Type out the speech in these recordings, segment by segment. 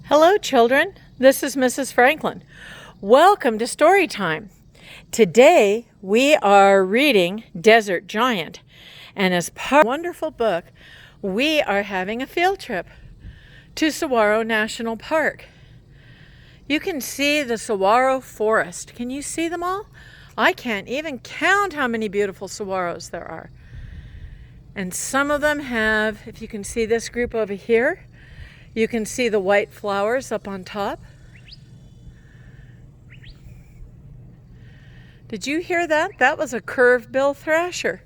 Hello, children. This is Mrs. Franklin. Welcome to Story Time. Today we are reading Desert Giant, and as part of a wonderful book, we are having a field trip to Saguaro National Park. You can see the saguaro forest. Can you see them all? I can't even count how many beautiful saguaros there are. And some of them have, if you can see this group over here, you can see the white flowers up on top. Did you hear that? That was a curve-bill thrasher.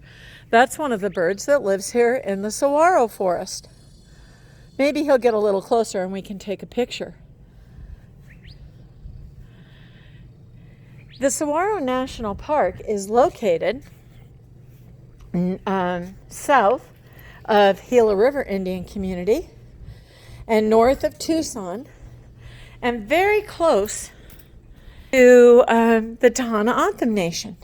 That's one of the birds that lives here in the saguaro forest. Maybe he'll get a little closer and we can take a picture. The Saguaro National Park is located south of Gila River Indian Community and north of Tucson, and very close to the Tohono O'odham Nation.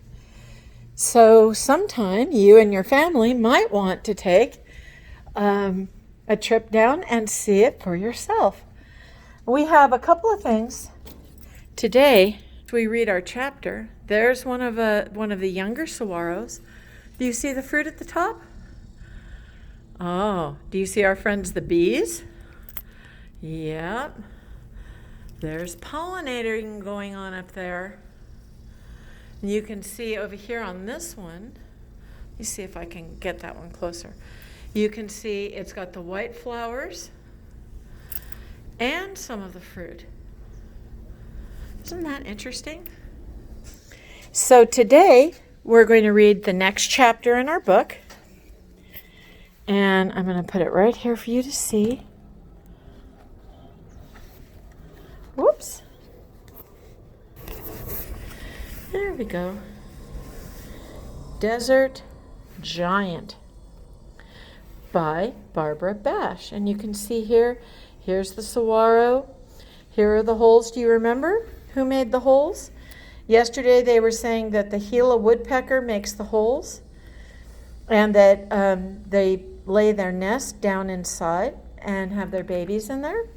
So sometime you and your family might want to take a trip down and see it for yourself. We have a couple of things today. We read our chapter. There's one of the younger saguaros. Do you see the fruit at the top? Oh, do you see our friends the bees? Yep. There's pollinating going on up there. And you can see over here on this one, let me see if I can get that one closer. You can see it's got the white flowers and some of the fruit. Isn't that interesting? So today we're going to read the next chapter in our book. And I'm going to put it right here for you to see. Whoops. There we go. Desert Giant by Barbara Bash. And you can see here's the saguaro. Here are the holes. Do you remember who made the holes? Yesterday they were saying that the Gila woodpecker makes the holes and that they lay their nest down inside and have their babies in there.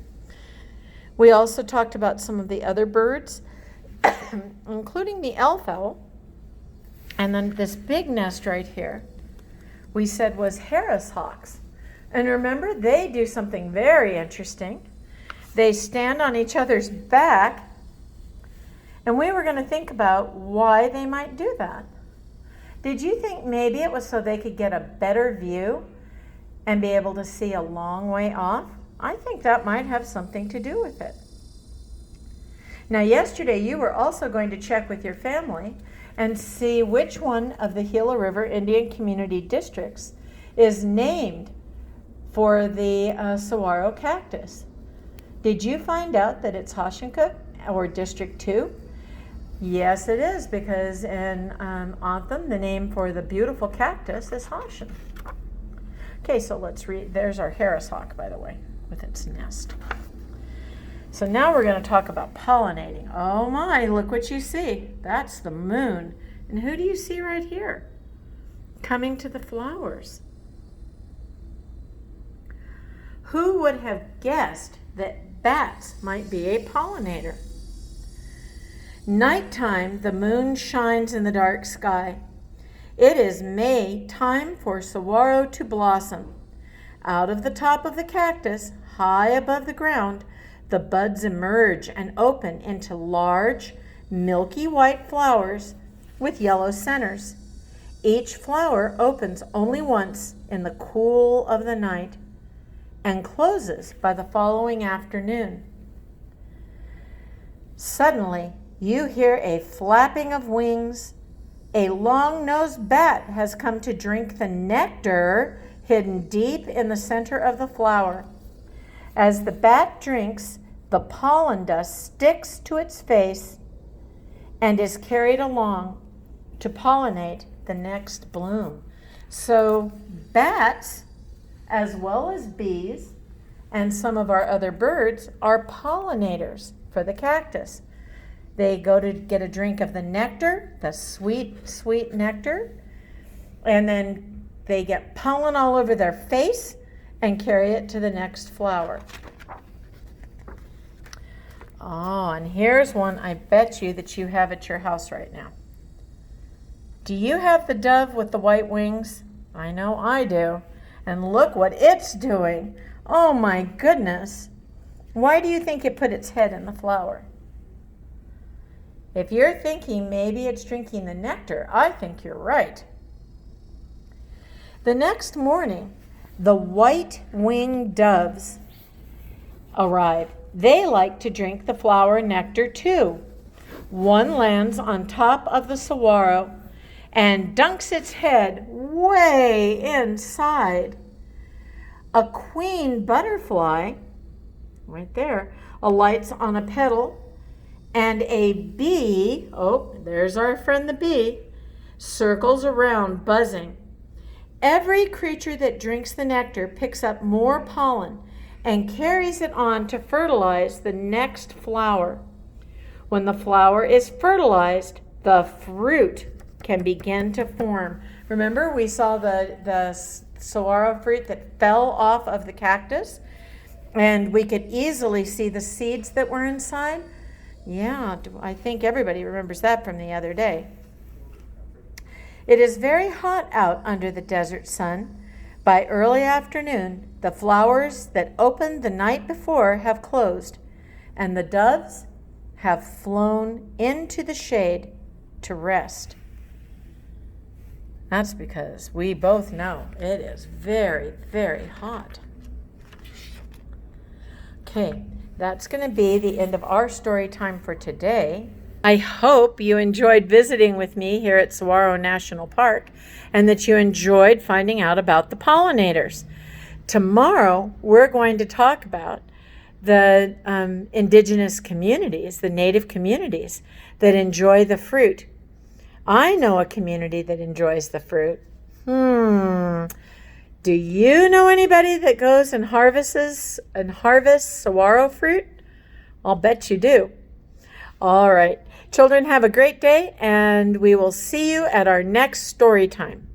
We also talked about some of the other birds, including the elf owl. And then this big nest right here, we said was Harris hawks. And remember, they do something very interesting. They stand on each other's back, and we were going to think about why they might do that. Did you think maybe it was so they could get a better view and be able to see a long way off? I think that might have something to do with it. Now, yesterday you were also going to check with your family and see which one of the Gila River Indian Community districts is named for the saguaro cactus. Did you find out that it's Hashankook or District 2? Yes, it is, because in O'odham, the name for the beautiful cactus is Hashan. Okay, so let's read. There's our Harris hawk, by the way, with its nest. So now we're going to talk about pollinating. Oh my, look what you see. That's the moon. And who do you see right here? Coming to the flowers. Who would have guessed that bats might be a pollinator? Nighttime, the moon shines in the dark sky. It is May, time for saguaro to blossom. Out of the top of the cactus, high above the ground, the buds emerge and open into large, milky white flowers with yellow centers. Each flower opens only once in the cool of the night and closes by the following afternoon. Suddenly, you hear a flapping of wings. A long-nosed bat has come to drink the nectar hidden deep in the center of the flower. As the bat drinks, the pollen dust sticks to its face and is carried along to pollinate the next bloom. So bats, as well as bees and some of our other birds, are pollinators for the cactus. They go to get a drink of the nectar, the sweet, sweet nectar, and then they get pollen all over their face and carry it to the next flower. Oh, and here's one I bet you that you have at your house right now. Do you have the dove with the white wings? I know I do. And look what it's doing. Oh my goodness. Why do you think it put its head in the flower? If you're thinking maybe it's drinking the nectar, I think you're right. The next morning, the white-winged doves arrive. They like to drink the flower nectar too. One lands on top of the saguaro and dunks its head way inside. A queen butterfly, right there, alights on a petal, and a bee, oh, there's our friend the bee, circles around buzzing. Every creature that drinks the nectar picks up more pollen and carries it on to fertilize the next flower. When the flower is fertilized, the fruit can begin to form. Remember, we saw the saguaro fruit that fell off of the cactus, and we could easily see the seeds that were inside. Yeah, I think everybody remembers that from the other day. It is very hot out under the desert sun. By early afternoon, the flowers that opened the night before have closed, and the doves have flown into the shade to rest. That's because we both know it is very, very hot. Okay, that's going to be the end of our story time for today. I hope you enjoyed visiting with me here at Saguaro National Park and that you enjoyed finding out about the pollinators. Tomorrow, we're going to talk about the indigenous communities, the native communities that enjoy the fruit. I know a community that enjoys the fruit. Do you know anybody that goes and harvests saguaro fruit? I'll bet you do. All right. Children, have a great day, and we will see you at our next story time.